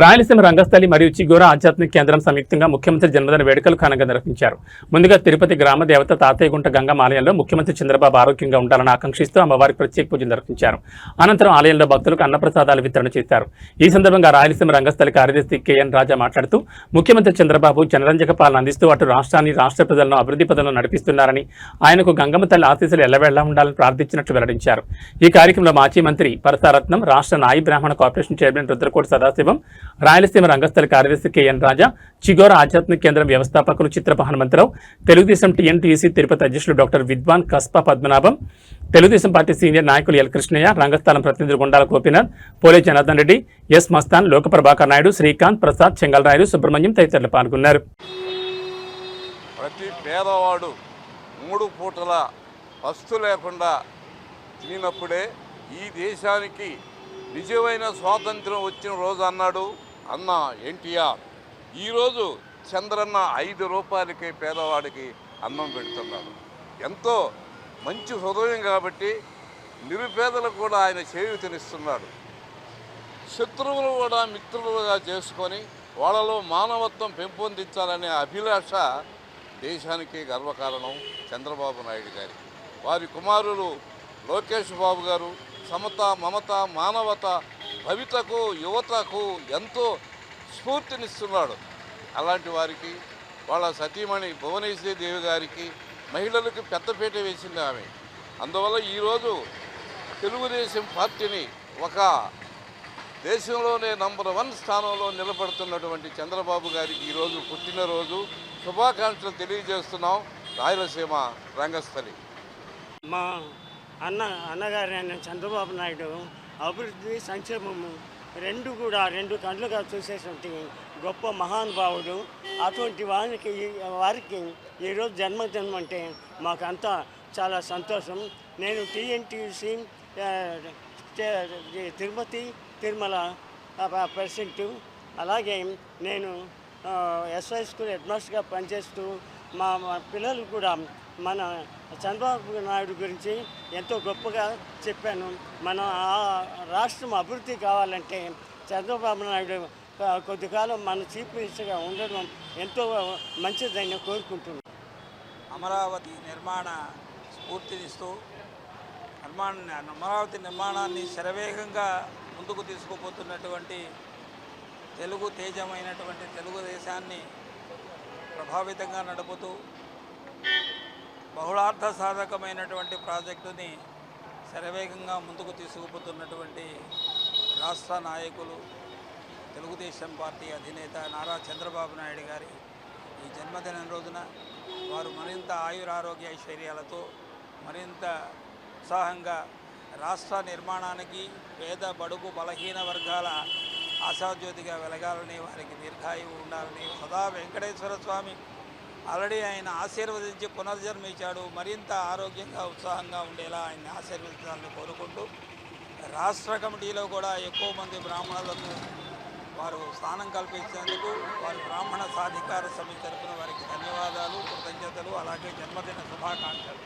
రాయలసీమ రంగస్థలి మరియు చిగోర ఆధ్యాత్మిక కేంద్రం సంయుక్తంగా ముఖ్యమంత్రి జన్మదిన వేడుకలు ఘనంగా నిర్వహించారు. ముందుగా తిరుపతి గ్రామ దేవత తాతయ్యగుంట గంగమ్మ ఆలయంలో ముఖ్యమంత్రి చంద్రబాబు ఆరోగ్యంగా ఉండాలని ఆకాంక్షిస్తూ అమ్మవారికి ప్రత్యేక పూజలు నిర్వహించారు. అనంతరం ఆలయంలో భక్తులకు అన్నప్రసాదాలు వితరణ చేశారు. ఈ సందర్భంగా రాయలసీమ రంగస్థలి కార్యదర్శి కెఎన్ రాజా మాట్లాడుతూ ముఖ్యమంత్రి చంద్రబాబు జనరంజక పాలన అందిస్తూ అటు రాష్ట్రాన్ని రాష్ట్ర ప్రజలను అభివృద్ధి పదంలో నడిపిస్తున్నారని, ఆయనకు గంగమ్మ తల్లి ఆశీస్సులు ఎల్లవేళ్లా ఉండాలని ప్రార్థించినట్లు వెల్లడించారు. ఈ కార్యక్రమంలో మాజీ మంత్రి పరసారత్నం, రాష్ట్ర నాయి బ్రాహ్మణ కార్పొరేషన్ చైర్మన్ రుద్రకోటి సదాశివం, రాయలసీమ రంగస్థలి కార్యదర్శి కెఎన్ రాజా, చిగోర ఆధ్యాత్మిక కేంద్రం వ్యవస్థాపకులు చిత్రప హనుమంతరావు, తెలుగుదేశం టీఎన్టీయూసీ తిరుపతి అధ్యక్షులు డాక్టర్ విద్వాన్ కస్పా పద్మనాభం, తెలుగుదేశం పార్టీ సీనియర్ నాయకులు ఎల్ కృష్ణయ్య, రంగస్థలం ప్రతినిధులు గుండాల గోపీనాథ్, పోలే జనార్దన్ రెడ్డి, ఎస్ మస్తాన్, లోకప్రభాకర్ నాయుడు, శ్రీకాంత్, ప్రసాద్, చెంగల్రాయుడు, సుబ్రహ్మణ్యం తదితరులు పాల్గొన్నారు. ప్రతి పేదవాడు 3 పూటల వస్తు లేకుండా తినప్పుడే ఈ దేశానికి నిజమైన స్వాతంత్రం వచ్చిన రోజు అన్నాడు అన్న ఎన్టీఆర్. ఈరోజు చంద్రన్న 5 రూపాయలకే పేదవాడికి అన్నం పెడుతున్నాడు. ఎంతో మంచి హృదయం కాబట్టి నిరుపేదలకు కూడా ఆయన చేయూతనిస్తున్నాడు. శత్రువులు కూడా మిత్రులుగా చేసుకొని వాళ్ళలో మానవత్వం పెంపొందించాలనే అభిలాష దేశానికి గర్వకారణం చంద్రబాబు నాయుడు గారి. వారి కుమారులు లోకేష్ బాబు గారు సమత, మమత, మానవత, భవితకు, యువతకు ఎంతో స్ఫూర్తినిస్తున్నాడు. అలాంటి వారికి వాళ్ళ సతీమణి భువనేశ్వరి దేవి గారికి మహిళలకు పెద్దపీట వేసింది ఆమె. అందువల్ల ఈరోజు తెలుగుదేశం పార్టీని ఒక దేశంలోనే నంబర్ 1 స్థానంలో నిలబడుతున్నటువంటి చంద్రబాబు గారికి ఈరోజు పుట్టినరోజు శుభాకాంక్షలు తెలియజేస్తున్నాం. రాయలసీమ రంగస్థలి మా అన్నగారు అయిన చంద్రబాబు నాయుడు అభివృద్ధి, సంక్షేమము రెండు కళ్ళుగా చూసేటువంటి గొప్ప మహానుభావుడు. అటువంటి వారికి ఈరోజు జన్మదినం అంటే మాకంతా చాలా సంతోషం. నేను టీఎన్టీయూసీ తిరుపతి తిరుమల ప్రెసిడెంట్, అలాగే నేను ఎస్వై స్కూల్ హెడ్ మాస్టర్గా పనిచేస్తూ మా పిల్లలు కూడా మన చంద్రబాబు నాయుడు గురించి ఎంతో గొప్పగా చెప్పాను. మన రాష్ట్రం అభివృద్ధి కావాలంటే చంద్రబాబు నాయుడు కొద్దికాలం మన చీఫ్ మినిస్టర్గా ఉండడం ఎంతో మంచిదని కోరుకుంటున్నాను. అమరావతి నిర్మాణ స్ఫూర్తినిస్తూ అమరావతి నిర్మాణాన్ని శరవేగంగా ముందుకు తీసుకుపోతున్నటువంటి తెలుగు తేజమైనటువంటి తెలుగుదేశాన్ని ప్రభావితంగా నడుపుతూ బహుళార్థ సాధకమైనటువంటి ప్రాజెక్టుని శరవేగంగా ముందుకు తీసుకుపోతున్నటువంటి రాష్ట్ర నాయకులు, తెలుగుదేశం పార్టీ అధినేత నారా చంద్రబాబు నాయుడు గారి ఈ జన్మదినం రోజున వారు మరింత ఆయురారోగ్య ఐశ్వర్యాలతో మరింత ఉత్సాహంగా రాష్ట్ర నిర్మాణానికి, పేద బడుగు బలహీన వర్గాల ఆశాజ్యోతిగా వెలగాలని, వారికి దీర్ఘాయువు ఉండాలని సదా వెంకటేశ్వర స్వామి ఆల్రెడీ ఆయన ఆశీర్వదించి పునర్జన్మ ఇచ్చాడు. మరింత ఆరోగ్యంగా, ఉత్సాహంగా ఉండేలా ఆయన ఆశీర్వదించాలని కోరుకుంటూ రాష్ట్ర కమిటీలో కూడా ఎక్కువ మంది బ్రాహ్మణులకు వారు స్థానం కల్పించేందుకు వారి బ్రాహ్మణ సాధికార సమితి తరపున వారికి ధన్యవాదాలు, కృతజ్ఞతలు, అలాగే జన్మదిన శుభాకాంక్షలు.